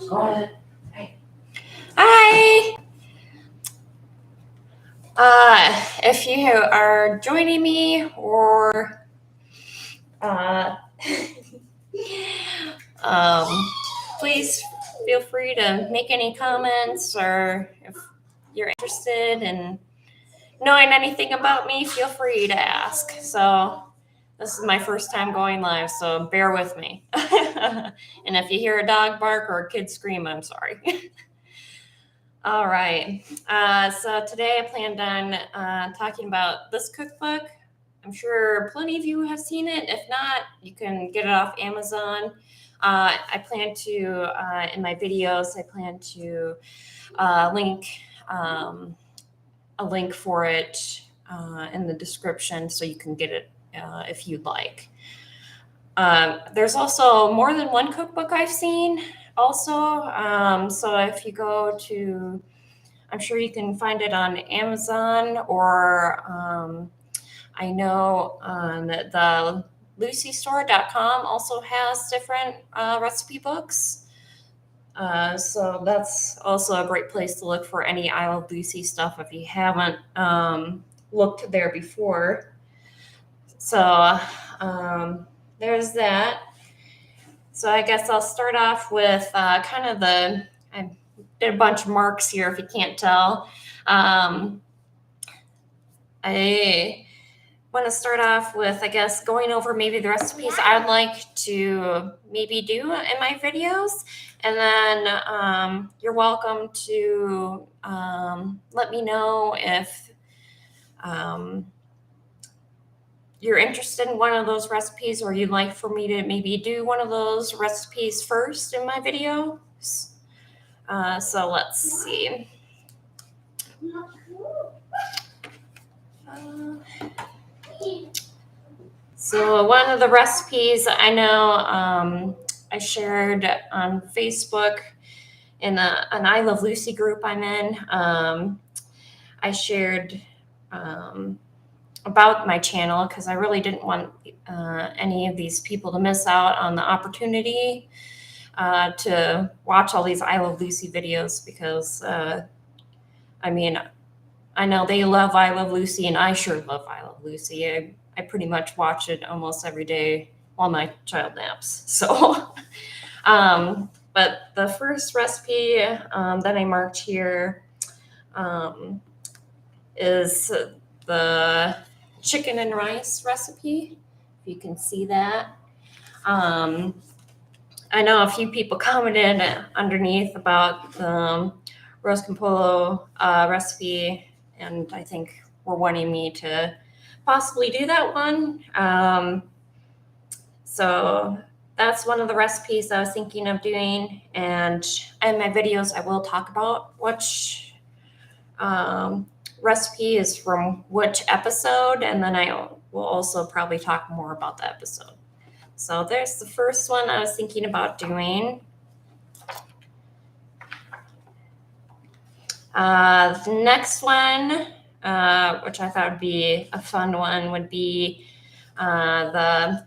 Go ahead. Hey. Hi. If you are joining me or please feel free to make any comments, or if you're interested in knowing anything about me, feel free to ask. So this is my first time going live, so bear with me. And if you hear a dog bark or a kid scream, I'm sorry. All right. So today I planned on talking about this cookbook. I'm sure plenty of you have seen it. If not, you can get it off Amazon. I plan to, in my videos, I plan to link a link for it in the description so you can get it if you'd like. There's also more than one cookbook I've seen also. So if you go to, I'm sure you can find it on Amazon, or I know the lucystore.com also has different recipe books. So that's also a great place to look for any I Love Lucy stuff if you haven't looked there before. So there's that. So I guess I'll start off with kind of I did a bunch of marks here if you can't tell. I want to start off with, I guess, going over maybe the recipes I'd like to maybe do in my videos. And then you're welcome to let me know if you're interested in one of those recipes, or you'd like for me to maybe do one of those recipes first in my video. So let's see. So one of the recipes I know I shared on Facebook in an I Love Lucy group I'm in. I shared about my channel because I really didn't want any of these people to miss out on the opportunity to watch all these I Love Lucy videos, because I mean, I know they love I Love Lucy, and I sure love I Love Lucy. I pretty much watch it almost every day while my child naps. So, but the first recipe that I marked here is the chicken and rice recipe. If you can see that. I know a few people commented underneath about the roast campolo recipe, and I think were wanting me to possibly do that one. So that's one of the recipes I was thinking of doing. And in my videos, I will talk about which recipe is from which episode, and then I will also probably talk more about the episode. So there's the first one I was thinking about doing. The next one, which I thought would be a fun one, would be the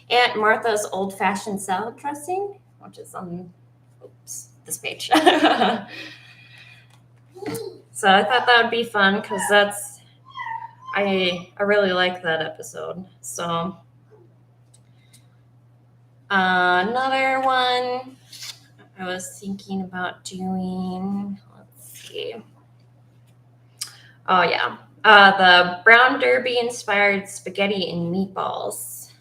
Aunt Martha's old-fashioned salad dressing, which is on this page. So I thought that would be fun because I really like that episode. So another one I was thinking about doing, let's see. Oh yeah, the brown derby inspired spaghetti and meatballs.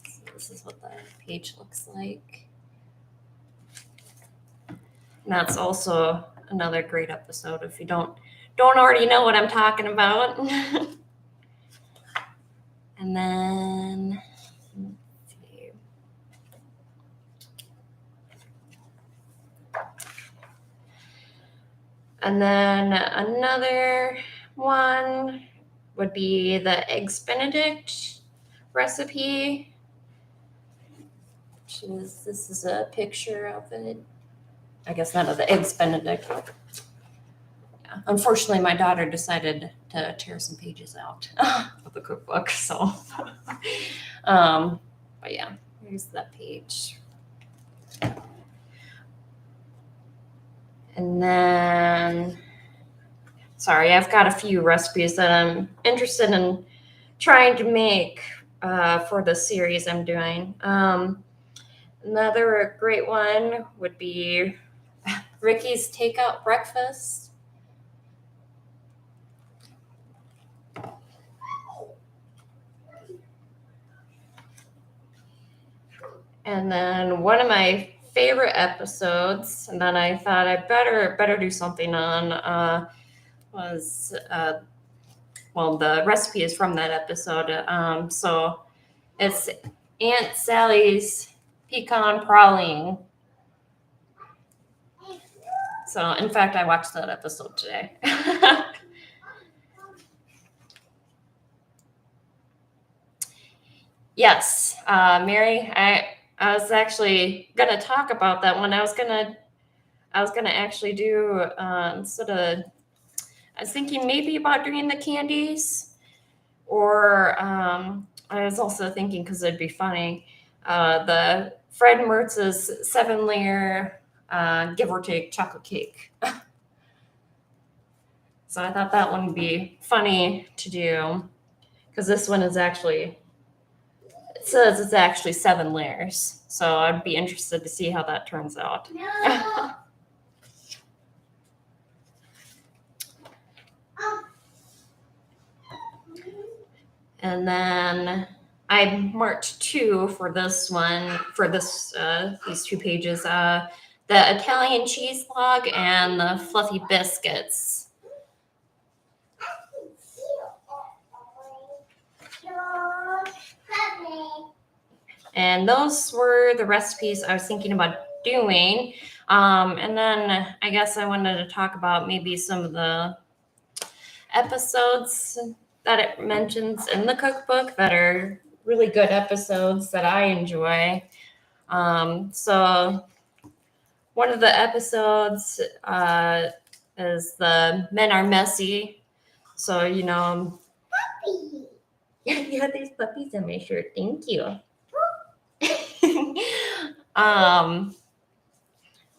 So this is what the page looks like. And that's also another great episode if you don't already know what I'm talking about. And then let's see. And then another one would be the Eggs Benedict recipe. This is a picture of it. I guess not of the Eggs Benedict. Yeah. Unfortunately, my daughter decided to tear some pages out of the cookbook. So, but yeah, here's that page. And then, sorry, I've got a few recipes that I'm interested in trying to make for the series I'm doing. Another great one would be Ricky's takeout breakfast. And then one of my favorite episodes, and then I thought I better do something on, was the recipe is from that episode. So it's Aunt Sally's pecan praline. So in fact, I watched that episode today. Yes, Mary, I was actually gonna talk about that one. I was gonna actually do instead of. I was thinking maybe about doing the candies, or I was also thinking because it'd be funny, the Fred Mertz's 7-layer give or take chocolate cake. So I thought that one would be funny to do because this one is actually. It says it's actually 7 layers, so I'd be interested to see how that turns out. And then I marked 2 for this one, for these 2 pages, the Italian cheese log and the fluffy biscuits. And those were the recipes I was thinking about doing. And then I guess I wanted to talk about maybe some of the episodes that it mentions in the cookbook that are really good episodes that I enjoy. So one of the episodes is the Men Are Messy. So, puppy. Yeah, there's puppies in my shirt. Thank you.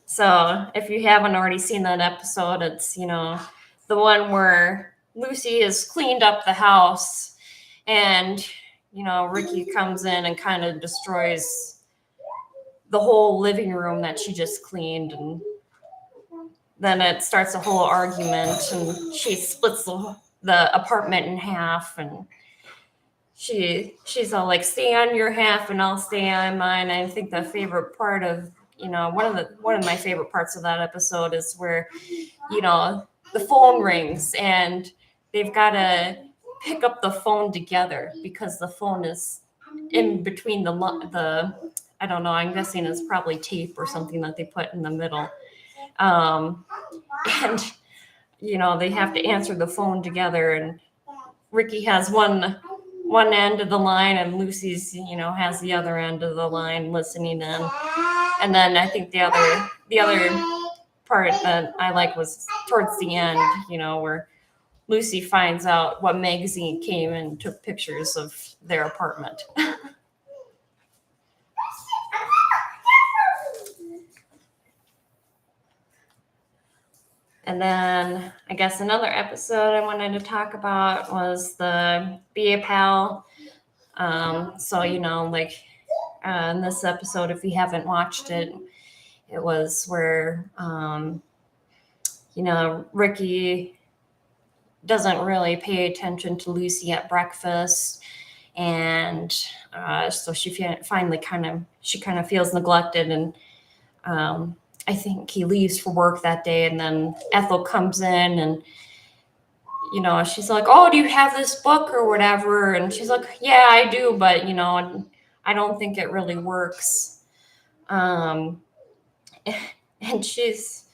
So if you haven't already seen that episode, it's, the one where Lucy has cleaned up the house and, Ricky comes in and kind of destroys the whole living room that she just cleaned. And then it starts a whole argument and she splits the apartment in half, and she's all like, stay on your half and I'll stay on mine. I think the favorite part of, one of my favorite parts of that episode is where, the phone rings and they've got to pick up the phone together because the phone is in between the I don't know, I'm guessing it's probably tape or something that they put in the middle. And, they have to answer the phone together, and Ricky has one end of the line and Lucy's, has the other end of the line listening in. And then I think the other part that I like was towards the end, where Lucy finds out what magazine came and took pictures of their apartment. And then I guess another episode I wanted to talk about was the Be a Pal. So, in this episode, if you haven't watched it, it was where, Ricky doesn't really pay attention to Lucy at breakfast. And so she finally kind of feels neglected. And I think he leaves for work that day. And then Ethel comes in and, she's like, oh, do you have this book or whatever? And she's like, yeah, I do. But, I don't think it really works. And she's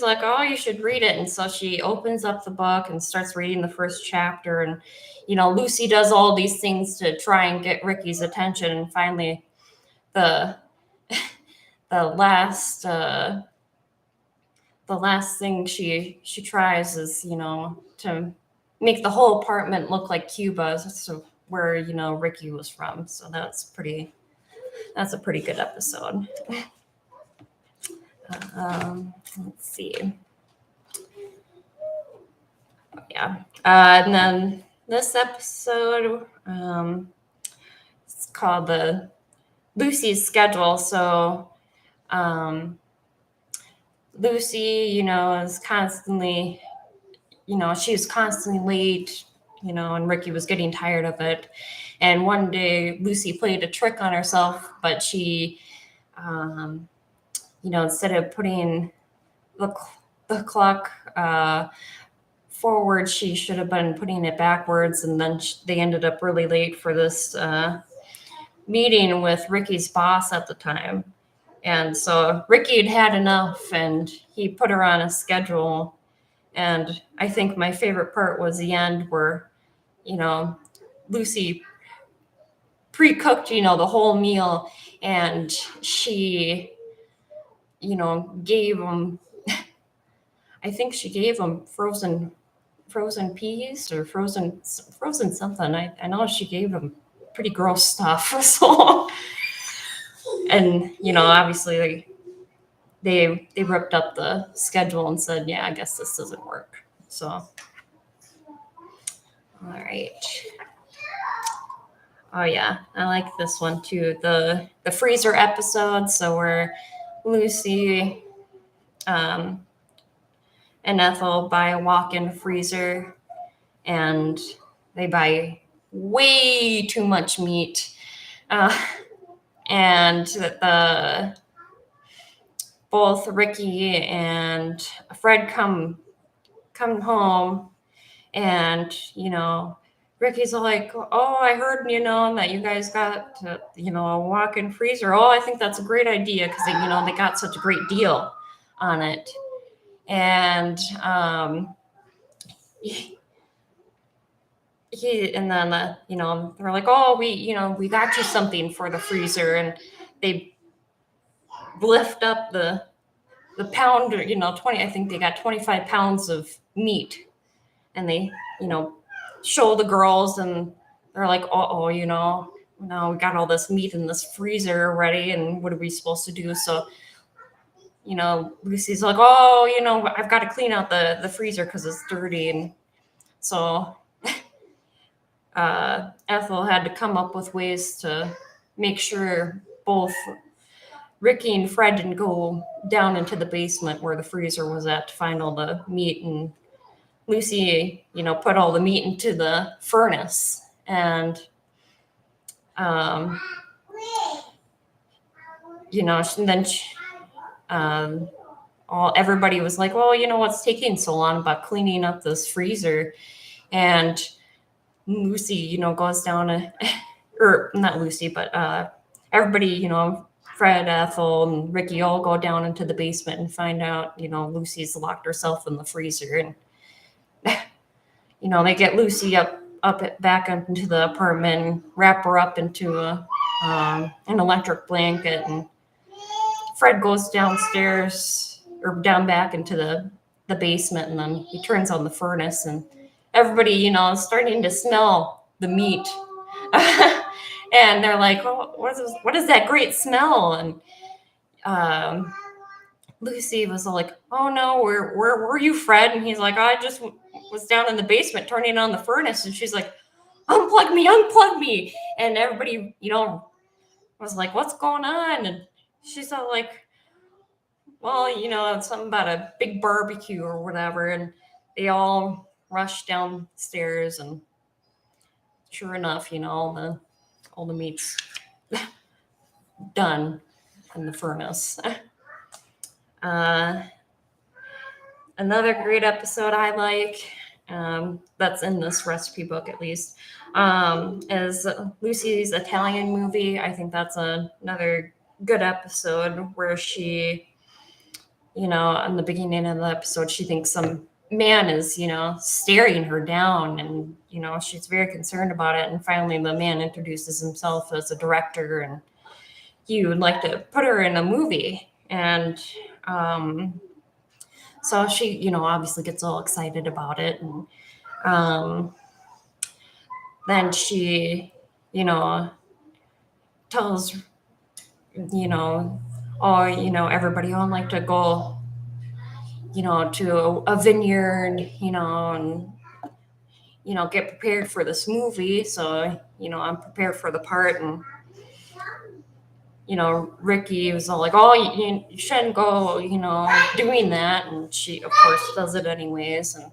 like, oh, you should read it. And so she opens up the book and starts reading the first chapter. And, Lucy does all these things to try and get Ricky's attention. And finally, the last thing she tries is, to make the whole apartment look like Cuba, so where, Ricky was from. So that's a pretty good episode. Let's see. yeah. And then this episode, it's called the Lucy's Schedule. So Lucy, is constantly, she was constantly late, and Ricky was getting tired of it. And one day Lucy played a trick on herself, but she, instead of putting the clock forward, she should have been putting it backwards. And then they ended up really late for this meeting with Ricky's boss at the time. And so Ricky had had enough, and he put her on a schedule. And I think my favorite part was the end where, Lucy pre-cooked, the whole meal, and she, gave him, I think she gave him frozen peas or frozen something. I know she gave him pretty gross stuff. So, and, obviously they ripped up the schedule and said, yeah, I guess this doesn't work. So, all right. Oh yeah, I like this one too. The freezer episode. So where Lucy and Ethel buy a walk-in freezer, and they buy way too much meat, and both Ricky and Fred come home, and Ricky's like, oh, I heard, that you guys got, a walk-in freezer. Oh, I think that's a great idea because, they got such a great deal on it. And and then, they're like, oh, we got you something for the freezer. And they lift up the pound, 20, I think they got 25 pounds of meat. And they, show the girls, and they're like, oh, now we got all this meat in this freezer already, and what are we supposed to do? So, Lucy's like, oh, I've got to clean out the freezer because it's dirty. And so Ethel had to come up with ways to make sure both Ricky and Fred didn't go down into the basement where the freezer was at to find all the meat. And Lucy, put all the meat into the furnace, and, and then everybody was like, well, what's taking so long about cleaning up this freezer? And Lucy, goes down, or not Lucy, but everybody, Fred, Ethel, and Ricky all go down into the basement and find out, Lucy's locked herself in the freezer. And they get Lucy back up into the apartment, and wrap her up into an electric blanket. And Fred goes downstairs, or down back into the basement, and then he turns on the furnace, and everybody, is starting to smell the meat. And they're like, oh, what is that great smell? And Lucy was like, oh no, where were you, Fred? And he's like, I just was down in the basement turning on the furnace. And she's like, unplug me. And everybody, was like, what's going on? And she's all like, well, it's something about a big barbecue or whatever. And they all rushed downstairs, and sure enough, all the meat's done in the furnace. Another great episode I like, that's in this recipe book at least, is Lucy's Italian movie. I think that's another good episode where she, in the beginning of the episode, she thinks some man is, staring her down, and, she's very concerned about it. And finally the man introduces himself as a director, and he would like to put her in a movie. And so she, obviously gets all excited about it. And then she, tells, everybody, I'd like to go, to a vineyard, and get prepared for this movie. So, I'm prepared for the part. And, Ricky was all like, oh, you shouldn't go, doing that. And she, of course, does it anyways. And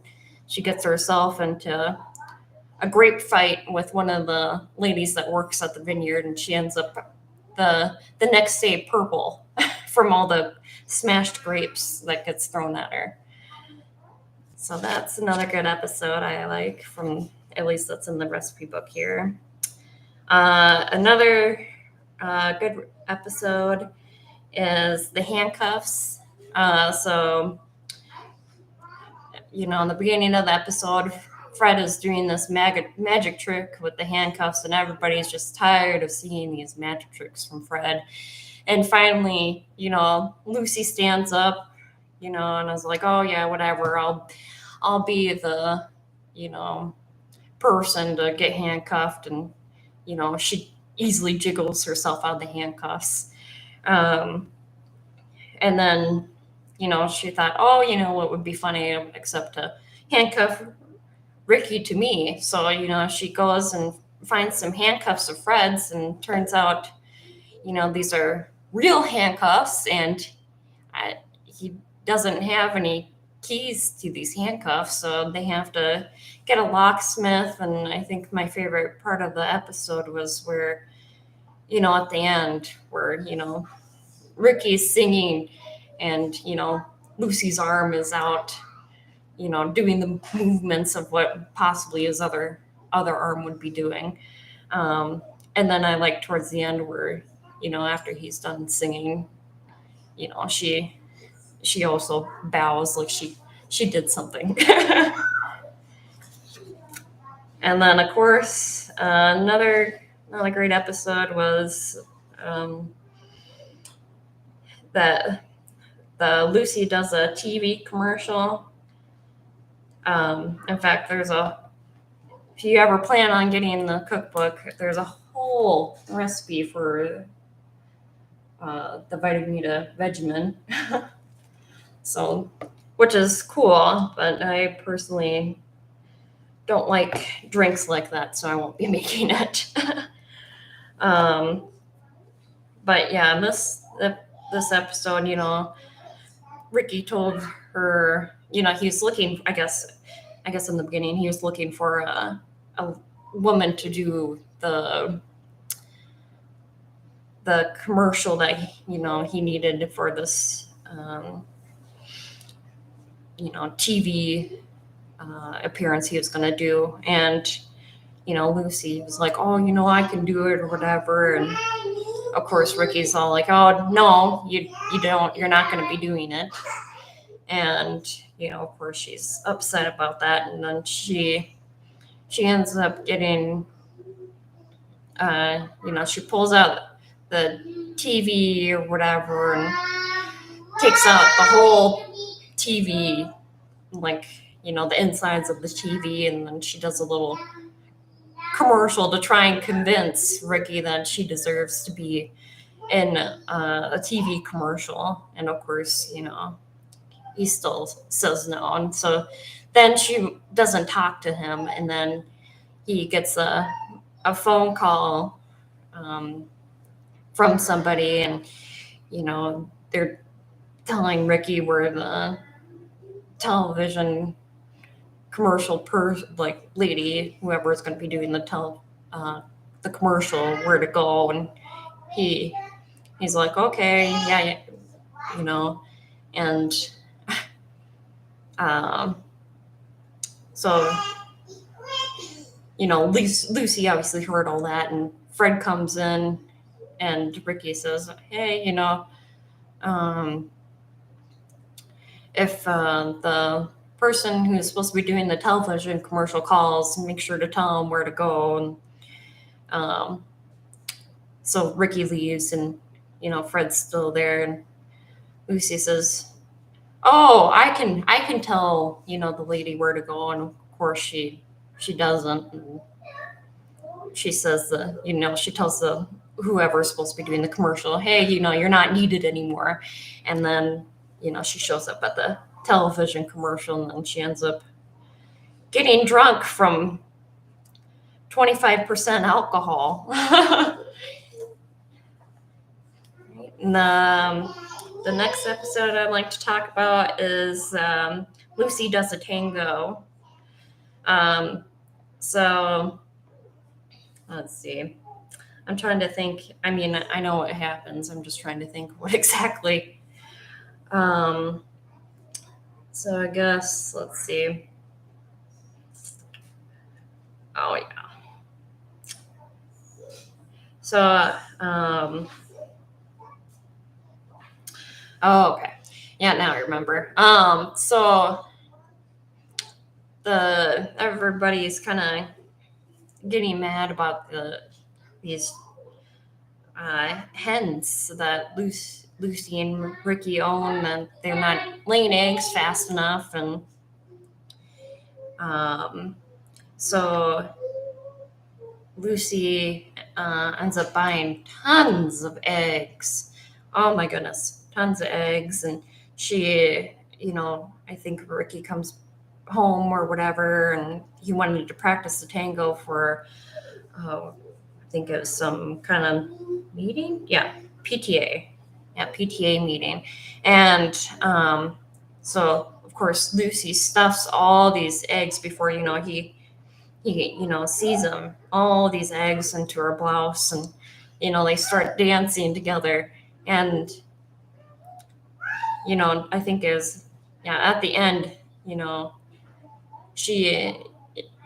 she gets herself into a grape fight with one of the ladies that works at the vineyard. And she ends up the next day purple from all the smashed grapes that gets thrown at her. So that's another good episode I like, from, at least that's in the recipe book here. Another good episode is the handcuffs. So, in the beginning of the episode, Fred is doing this magic trick with the handcuffs, and everybody's just tired of seeing these magic tricks from Fred. And finally, Lucy stands up, and I was like, oh yeah, whatever. I'll be the, person to get handcuffed. And, she easily jiggles herself out of the handcuffs. And then, she thought, oh, what would be funny except to handcuff Ricky to me. So, she goes and finds some handcuffs of Fred's, and turns out, these are real handcuffs, and he doesn't have any keys to these handcuffs, so they have to get a locksmith. And I think my favorite part of the episode was where, at the end, where, Ricky's singing, and, Lucy's arm is out, doing the movements of what possibly his other arm would be doing. And then I like towards the end where, after he's done singing, she also bows like she did something. And then, of course, another great episode was that Lucy does a TV commercial. In fact, if you ever plan on getting the cookbook, there's a whole recipe for the Vitamita Vegemin. So, which is cool, but I personally don't like drinks like that, so I won't be making it. But yeah, this episode, Ricky told her, he was looking, I guess in the beginning, he was looking for a woman to do the commercial that, he needed for this, TV appearance he was going to do. And, Lucy was like, oh, I can do it or whatever. And of course, Ricky's all like, oh, no, you don't, you're not going to be doing it. And, of course, she's upset about that. And then she ends up getting, she pulls out the TV or whatever and takes out the whole TV, like, the insides of the TV. And then she does a little commercial to try and convince Ricky that she deserves to be in a TV commercial. And of course, he still says no. And so then she doesn't talk to him. And then he gets a phone call from somebody, and, they're telling Ricky where the television commercial lady, whoever is going to be doing the commercial, where to go. And he's like, okay, yeah, and so, Lucy obviously heard all that, and Fred comes in, and Ricky says, hey, if the person who's supposed to be doing the television commercial calls, make sure to tell them where to go. And so Ricky leaves, and Fred's still there, and Lucy says, oh, I can tell the lady where to go. And of course she doesn't. And she says she tells whoever's supposed to be doing the commercial, hey, you're not needed anymore. And then she shows up at the television commercial, and then she ends up getting drunk from 25% alcohol. And the next episode I'd like to talk about is Lucy Does a Tango. So let's see. I'm trying to think. I mean, I know what happens. I'm just trying to think what exactly. So I guess, let's see. Oh, yeah. So, oh, okay. Yeah, now I remember. So everybody's kind of getting mad about these hens that Lucy and Ricky own, and they're not laying eggs fast enough, and so Lucy ends up buying tons of eggs. Oh my goodness, tons of eggs. And she, I think Ricky comes home or whatever, and he wanted to practice the tango for, I think it was some kind of meeting. Yeah, PTA. Yeah, PTA meeting. And so, of course, Lucy stuffs all these eggs before, he sees them, all these eggs into her blouse, and, they start dancing together. And, I think at the end,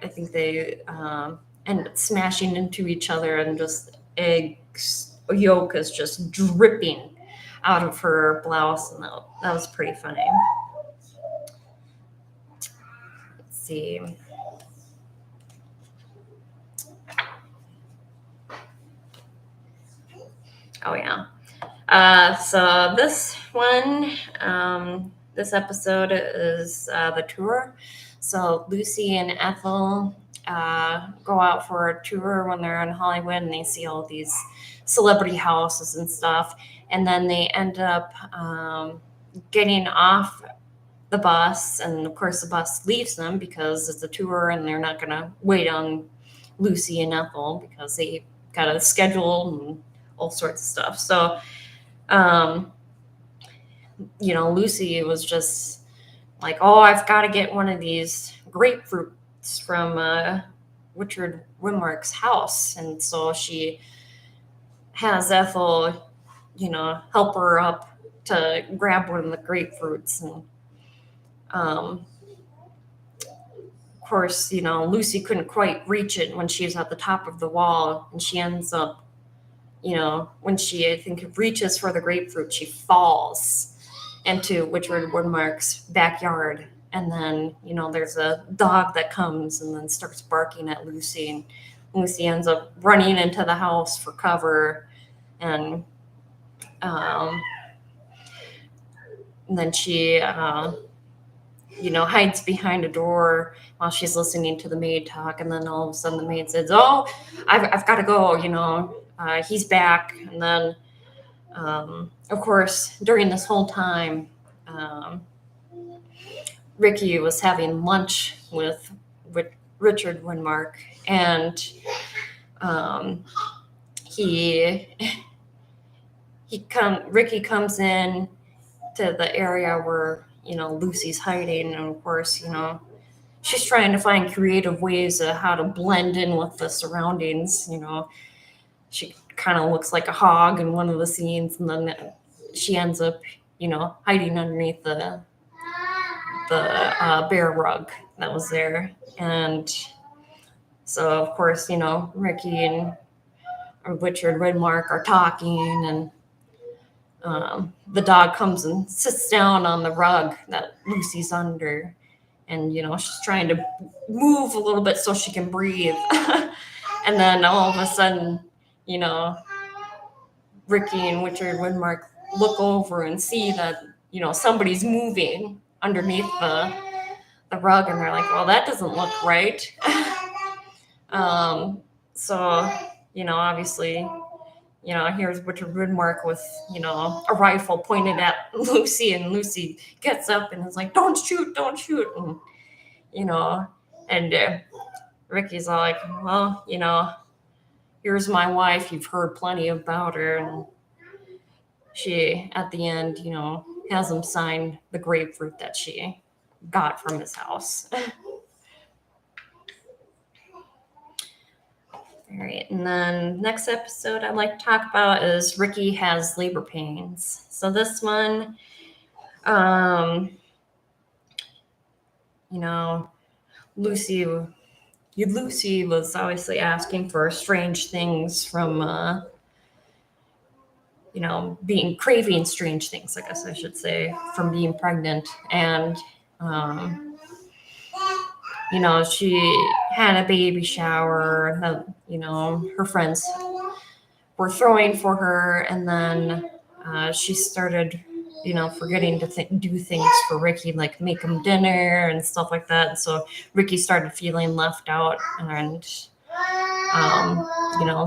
I think they end up smashing into each other, and just eggs yolk is just dripping out of her blouse. And that was pretty funny. Let's see. Oh, yeah. So this one, this episode is the tour. So Lucy and Ethel go out for a tour when they're in Hollywood, and they see all these celebrity houses and stuff. And then they end up getting off the bus. And of course, the bus leaves them because it's a tour, and they're not going to wait on Lucy and Ethel because they got a schedule and all sorts of stuff. So, Lucy was just like, oh, I've got to get one of these grapefruits from Richard Winmark's house. And so she has Ethel, help her up to grab one of the grapefruits. And, of course, Lucy couldn't quite reach it when she was at the top of the wall, and she ends up, when she, I think, reaches for the grapefruit, she falls into Richard Woodmark's backyard. And then, there's a dog that comes and then starts barking at Lucy, and Lucy ends up running into the house for cover. And then she, hides behind a door while she's listening to the maid talk. And then all of a sudden the maid says, oh, I've got to go, he's back. And then, of course, during this whole time, Ricky was having lunch with Richard Winmark, and Ricky comes in to the area where, Lucy's hiding. And of course, she's trying to find creative ways of how to blend in with the surroundings. She kind of looks like a hog in one of the scenes, and then she ends up, hiding underneath the bear rug that was there. And so, of course, Ricky and Richard Winmark are talking, and the dog comes and sits down on the rug that Lucy's under. And, she's trying to move a little bit so she can breathe. And then all of a sudden, Ricky and Richard Winmark look over and see that, somebody's moving underneath the rug. And they're like, well, that doesn't look right. So, obviously, here's Richard Winmark with, a rifle pointed at Lucy, and Lucy gets up and is like, don't shoot. And, and Ricky's all like, well, here's my wife. You've heard plenty about her. And she, at the end, has him sign the grapefruit that she got from his house. All right, and then next episode I'd like to talk about is Ricky has labor pains. So this one, Lucy was obviously asking for strange things from, being craving strange things, I guess I should say, from being pregnant. And, she had a baby shower that, her friends were throwing for her. And then she started, forgetting to do things for Ricky, like make him dinner and stuff like that. So Ricky started feeling left out and,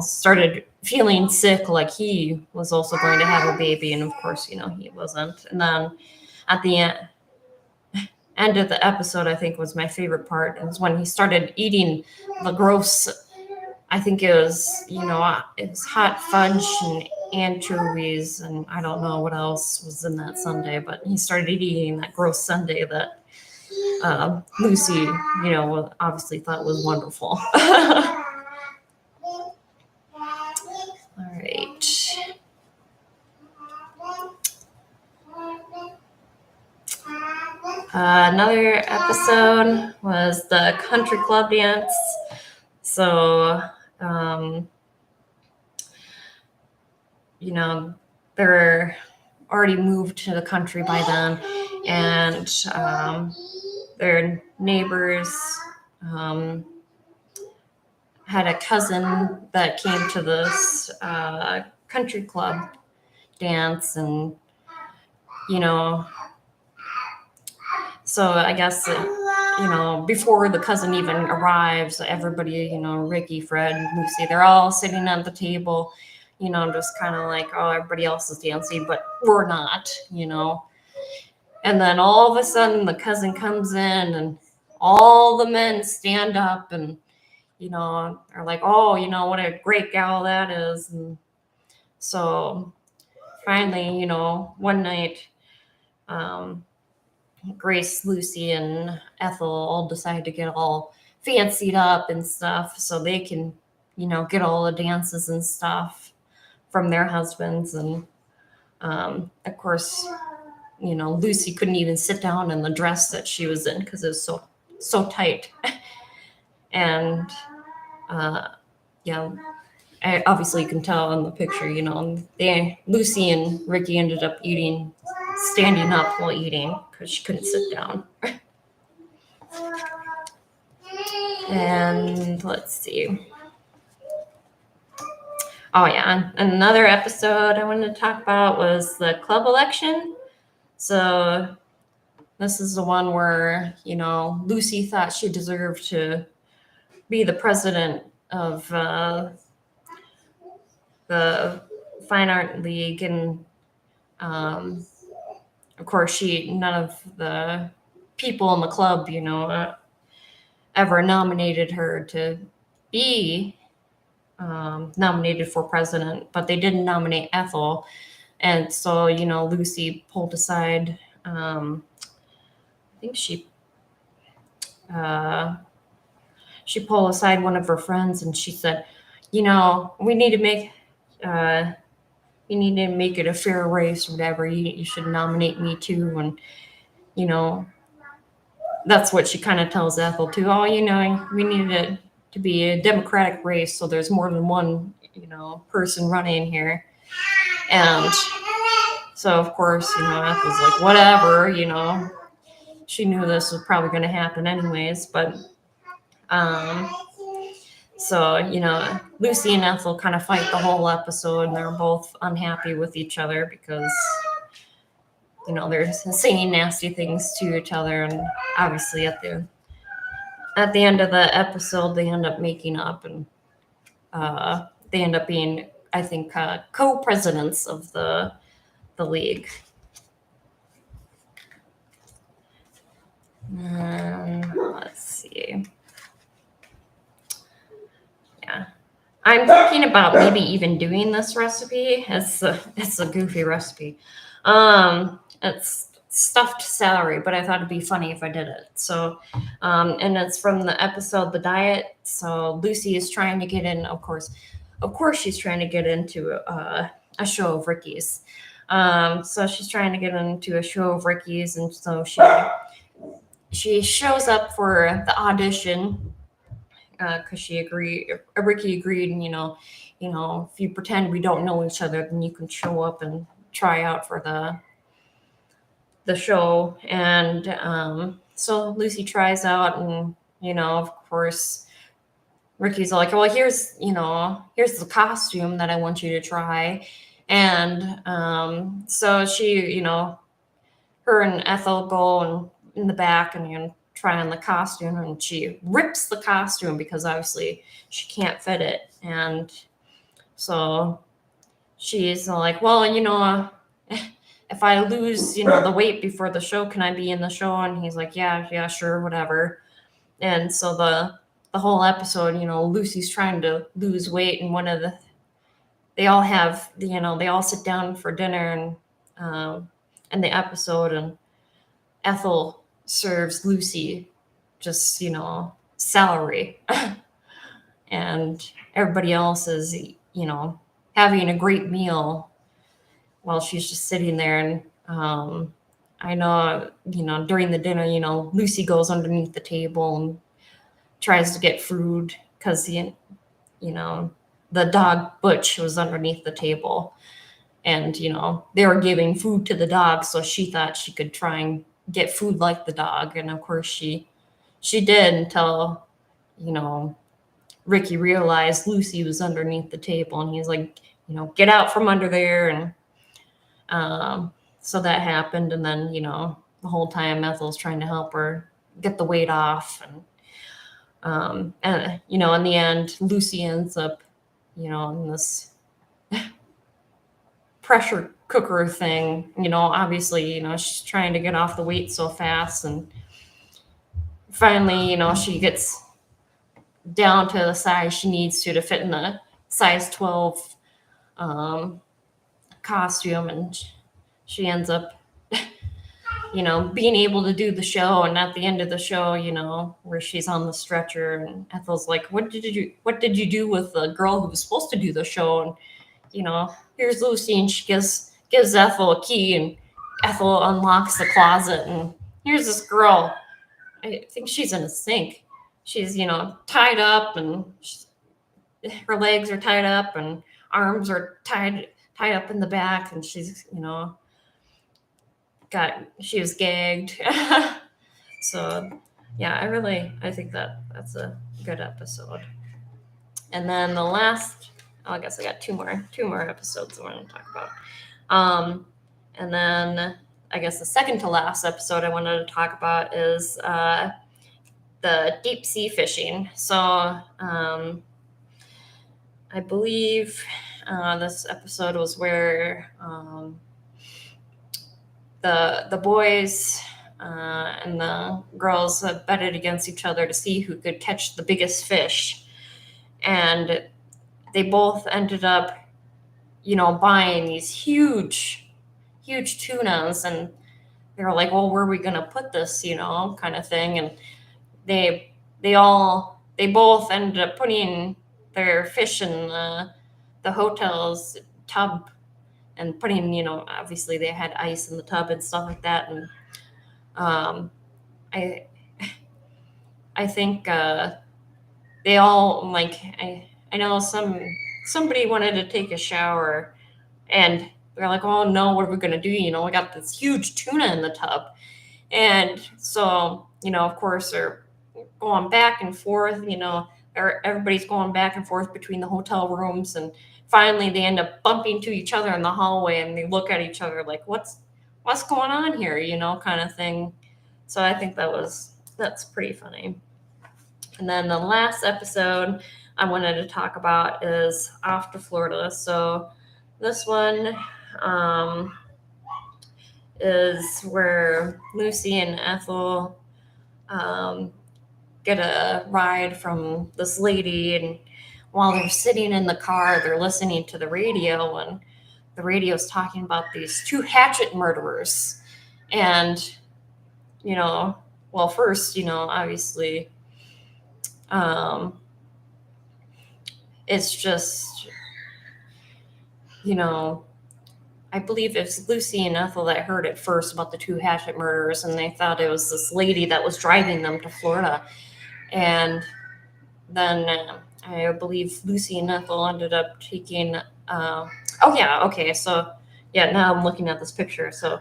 started feeling sick, like he was also going to have a baby. And of course, he wasn't. And then at the end of the episode, I think was my favorite part. It was when he started eating the gross, I think it was, it was hot fudge and anchovies, and I don't know what else was in that sundae, but he started eating that gross sundae that Lucy, obviously thought was wonderful. All right. Another episode was the country club dance. So, they're already moved to the country by then, and their neighbors had a cousin that came to this country club dance, and so I guess before the cousin even arrives, everybody, Ricky, Fred, Lucy, they're all sitting at the table, just kind of like, oh, everybody else is dancing, but we're not, And then all of a sudden the cousin comes in and all the men stand up and, are like, oh, what a great gal that is. And so finally, one night, Grace, Lucy, and Ethel all decide to get all fancied up and stuff so they can, get all the dances and stuff from their husbands. And of course, Lucy couldn't even sit down in the dress that she was in because it was so tight. And obviously you can tell in the picture, Lucy and Ricky ended up standing up while eating because she couldn't sit down. And let's see. Oh yeah, and another episode I wanted to talk about was the club election. So this is the one where, Lucy thought she deserved to be the president of the Fine Art League. And of course, none of the people in the club, ever nominated her to be nominated for president, but they didn't nominate Ethel. And so, Lucy pulled aside, I think she pulled aside one of her friends and she said, we need to make it a fair race or whatever. You should nominate me too. And, that's what she kind of tells Ethel too. Oh, we need it to be a democratic race. So there's more than one, person running here. And so of course, Ethel's like, whatever, she knew this was probably going to happen anyways, but, so, Lucy and Ethel kind of fight the whole episode and they're both unhappy with each other because, they're saying nasty things to each other. And obviously at the end of the episode, they end up making up and, they end up being, I think, co-presidents of the league. Let's see. I'm thinking about maybe even doing this recipe. It's a goofy recipe. It's stuffed celery, but I thought it'd be funny if I did it. So, and it's from the episode The Diet. So Lucy is trying to get in. Of course, she's trying to get into a show of Ricky's. So she's trying to get into a show of Ricky's, and so she shows up for the audition because Ricky agreed, and if you pretend we don't know each other, then you can show up and try out for the show. And so Lucy tries out, and of course, Ricky's like, well, here's the costume that I want you to try. And so she, her and Ethel go and in the back and try on the costume, and she rips the costume because obviously she can't fit it. And so she's like, well, if I lose, the weight before the show, can I be in the show? And he's like, yeah, sure, whatever. And so the whole episode, Lucy's trying to lose weight, and they all have, they all sit down for dinner, and in the episode, and Ethel serves Lucy just, celery. And everybody else is, having a great meal while she's just sitting there. And I know, during the dinner, Lucy goes underneath the table and tries to get food because, the dog Butch was underneath the table. And, they were giving food to the dog, so she thought she could try and get food like the dog. And of course she did, until, Ricky realized Lucy was underneath the table, and he's like, get out from under there. And so that happened. And then, the whole time Ethel's trying to help her get the weight off. And in the end, Lucy ends up, in this pressure cooker thing, obviously, she's trying to get off the weight so fast. And finally, she gets down to the size she needs to fit in the size 12 costume. And she ends up, being able to do the show. And at the end of the show, where she's on the stretcher, and Ethel's like, what did you do with the girl who was supposed to do the show? And, here's Lucy, and she gives Ethel a key, and Ethel unlocks the closet, and here's this girl. I think she's in a sink. She's, tied up, and her legs are tied up, and arms are tied up in the back, and she's, she was gagged. So yeah, I think that's a good episode. And then the last, I guess I got two more episodes I want to talk about. And then I guess the second to last episode I wanted to talk about is the deep sea fishing. So I believe this episode was where the boys and the girls betted against each other to see who could catch the biggest fish. And they both ended up, buying these huge tunas. And they were like, well, where are we going to put this, kind of thing. And they both ended up putting their fish in the hotel's tub, and putting, obviously they had ice in the tub and stuff like that. And I think they all, like, I know somebody wanted to take a shower, and they're like, oh no, what are we going to do? We got this huge tuna in the tub. And so, of course they're going back and forth, everybody's going back and forth between the hotel rooms. And finally they end up bumping to each other in the hallway, and they look at each other like, what's going on here, kind of thing. So I think that's pretty funny. And then the last episode I wanted to talk about is Off to Florida. So this one is where Lucy and Ethel get a ride from this lady, and while they're sitting in the car, they're listening to the radio, and the radio's talking about these two hatchet murderers. And, well, first, obviously, um, it's just, I believe it's Lucy and Ethel that heard it first about the two hatchet murders, and they thought it was this lady that was driving them to Florida. And then I believe Lucy and Ethel ended up taking. Oh yeah, okay. So yeah, now I'm looking at this picture. So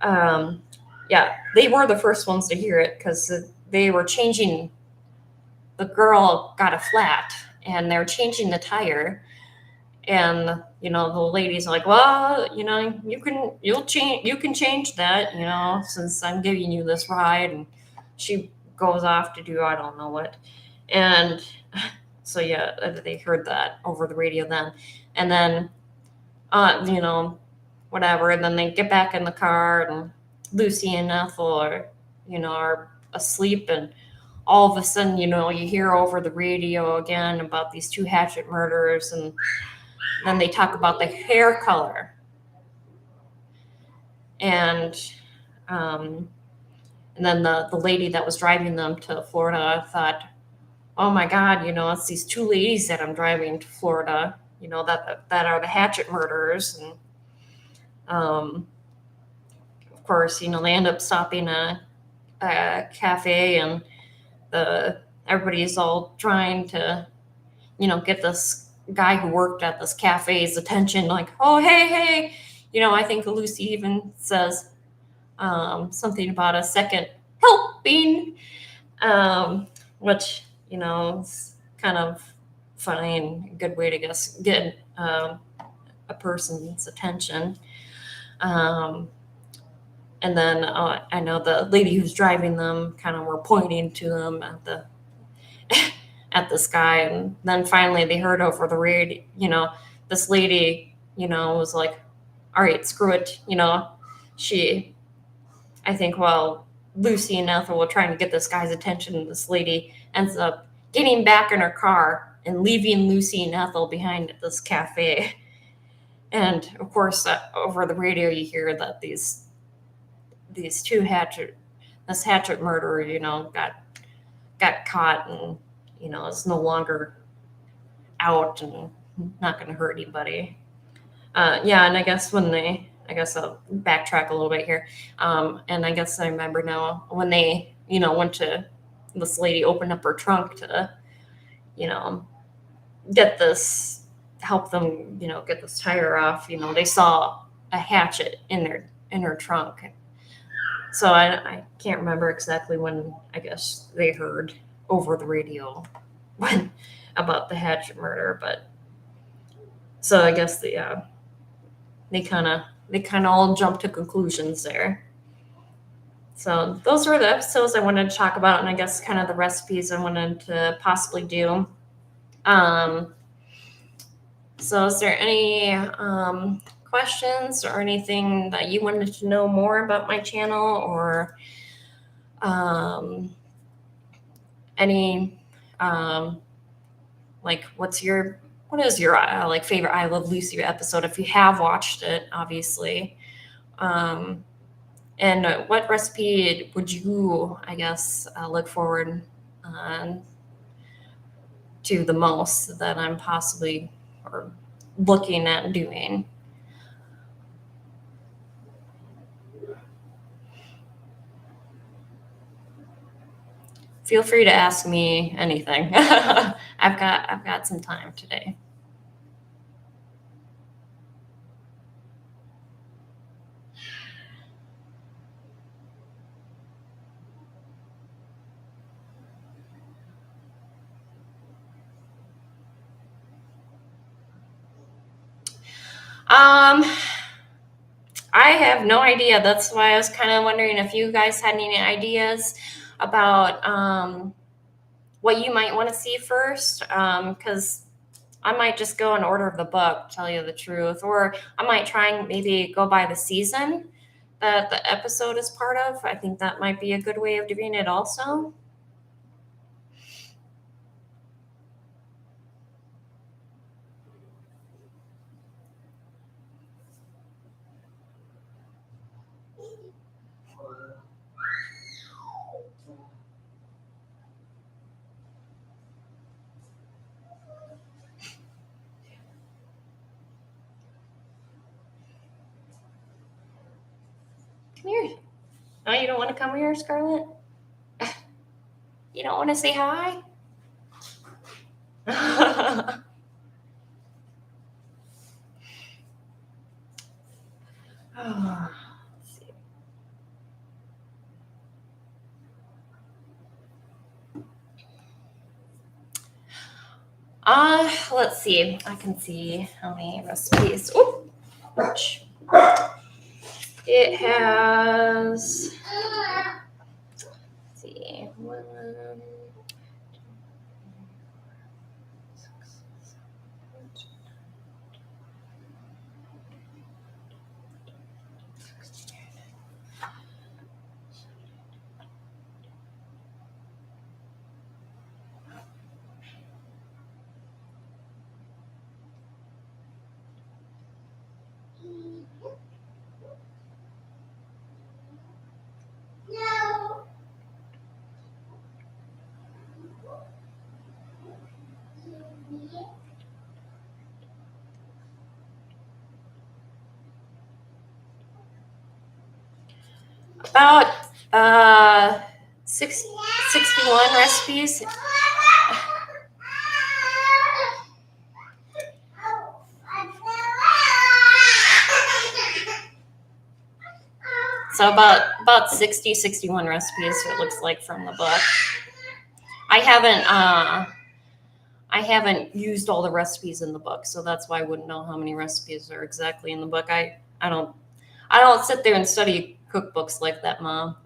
yeah, they were the first ones to hear it because they were changing. The girl got a flat, and they're changing the tire. And the lady's like, well, you can change that, since I'm giving you this ride. And she goes off to do I don't know what. And so yeah, they heard that over the radio then. And then whatever, and then they get back in the car, and Lucy and Ethel are asleep, and all of a sudden, you hear over the radio again about these two hatchet murders. And then they talk about the hair color. And then the lady that was driving them to Florida thought, oh my God, it's these two ladies that I'm driving to Florida, that are the hatchet murderers. And of course, they end up stopping a cafe, and everybody's all trying to, get this guy who worked at this cafe's attention, like, oh, hey, I think Lucy even says something about a second helping, which, is kind of funny and a good way to get a person's attention. And then I know the lady who's driving them kind of were pointing to them at the sky. And then finally they heard over the radio, this lady, was like, all right, screw it. I think while Lucy and Ethel were trying to get this guy's attention, this lady ends up getting back in her car and leaving Lucy and Ethel behind at this cafe. And of course, over the radio, you hear that these two this hatchet murderer, got caught, and is no longer out and not going to hurt anybody. Yeah, and I guess I'll backtrack a little bit here. And I guess I remember now when they, went to this lady opened up her trunk to, help them, get this tire off. They saw a hatchet in her trunk. So I can't remember exactly when I guess they heard over the radio about the hatchet murder, but so I guess they kind of all jumped to conclusions there. So those were the episodes I wanted to talk about, and I guess kind of the recipes I wanted to possibly do. So is there any questions or anything that you wanted to know more about my channel, or any like what is your like favorite I Love Lucy episode, if you have watched it, obviously. And what recipe would you, I guess, look forward to the most that I'm possibly or looking at doing? Feel free to ask me anything. I've got some time today. I have no idea. That's why I was kind of wondering if you guys had any ideas about what you might want to see first, because I might just go in order of the book, tell you the truth, or I might try and maybe go by the season that the episode is part of. I think that might be a good way of doing it also. Come here. Oh, you don't want to come here, Scarlett? You don't want to say hi? Oh, let's see. Let's see. I can see how many recipes. Oh, ouch. It has. Let's see. 1, 2, 6, 7, about 61 recipes. So about 60, 61 recipes, it looks like, from the book. I haven't used all the recipes in the book, so that's why I wouldn't know how many recipes are exactly in the book. I don't sit there and study cookbooks like that, Mom.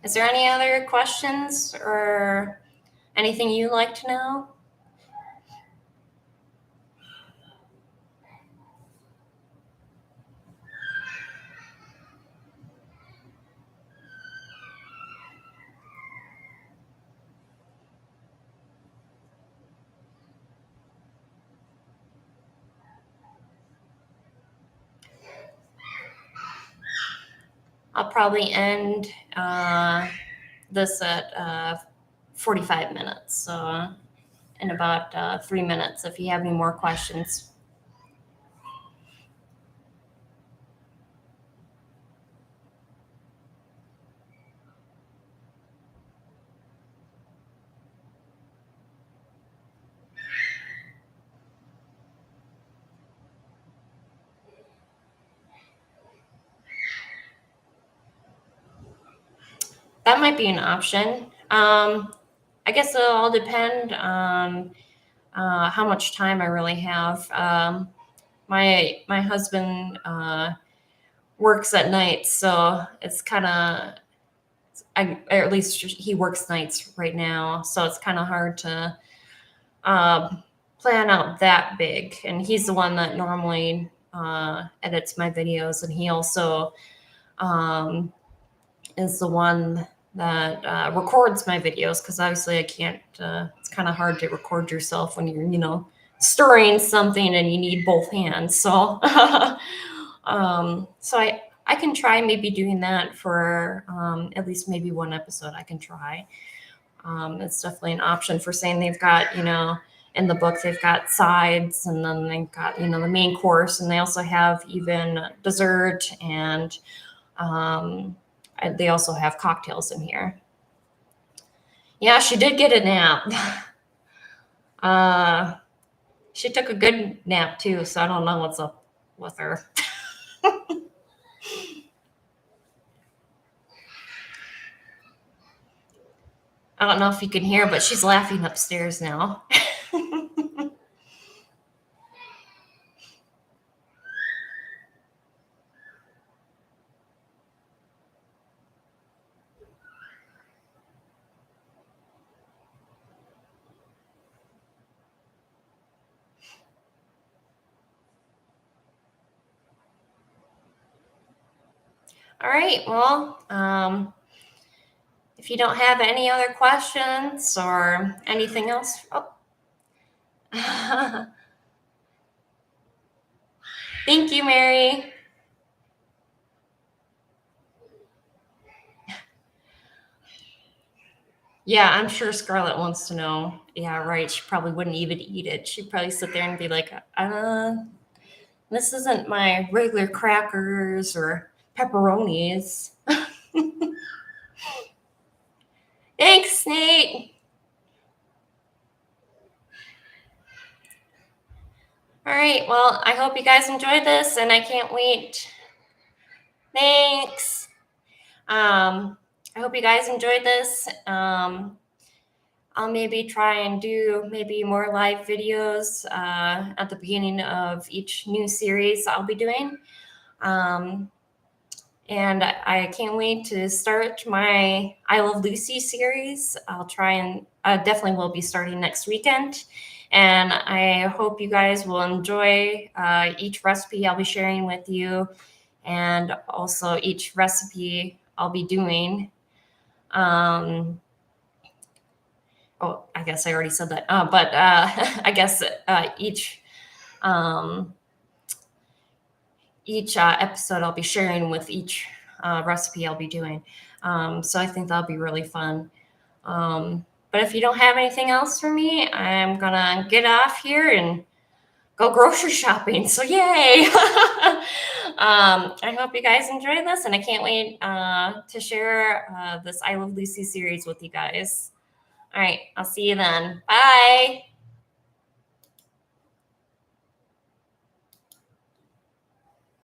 Is there any other questions or anything you'd like to know? I'll probably end this at 45 minutes. So in about 3 minutes, if you have any more questions. That might be an option. I guess it'll all depend on how much time I really have. My husband works at night, so it's kind of, or at least he works nights right now, so it's kind of hard to plan out that big. And he's the one that normally edits my videos, and he also is the one that records my videos, because obviously I can't. It's kind of hard to record yourself when you're stirring something and you need both hands. So so I can try maybe doing that for at least maybe one episode. I can try. It's definitely an option for saying they've got, in the book, they've got sides, and then they've got, the main course, and they also have even dessert, and they also have cocktails in here. Yeah, she did get a nap. She took a good nap too, so I don't know what's up with her. I don't know if you can hear, but she's laughing upstairs now. All right, well, if you don't have any other questions or anything else, thank you, Mary. Yeah, I'm sure Scarlett wants to know. Yeah, right. She probably wouldn't even eat it. She'd probably sit there and be like, this isn't my regular crackers or pepperonis. Thanks, Nate. All right. Well, I hope you guys enjoyed this, and I can't wait. Thanks. I hope you guys enjoyed this. I'll maybe try and do maybe more live videos at the beginning of each new series I'll be doing. And I can't wait to start my I Love Lucy series. I'll try and definitely will be starting next weekend. And I hope you guys will enjoy each recipe I'll be sharing with you, and also each recipe I'll be doing. Oh, I guess I already said that. But I guess um, each episode I'll be sharing with each recipe I'll be doing. So I think that'll be really fun. But if you don't have anything else for me, I'm gonna get off here and go grocery shopping. So yay! I hope you guys enjoyed this, and I can't wait to share this I Love Lucy series with you guys. All right, I'll see you then. Bye.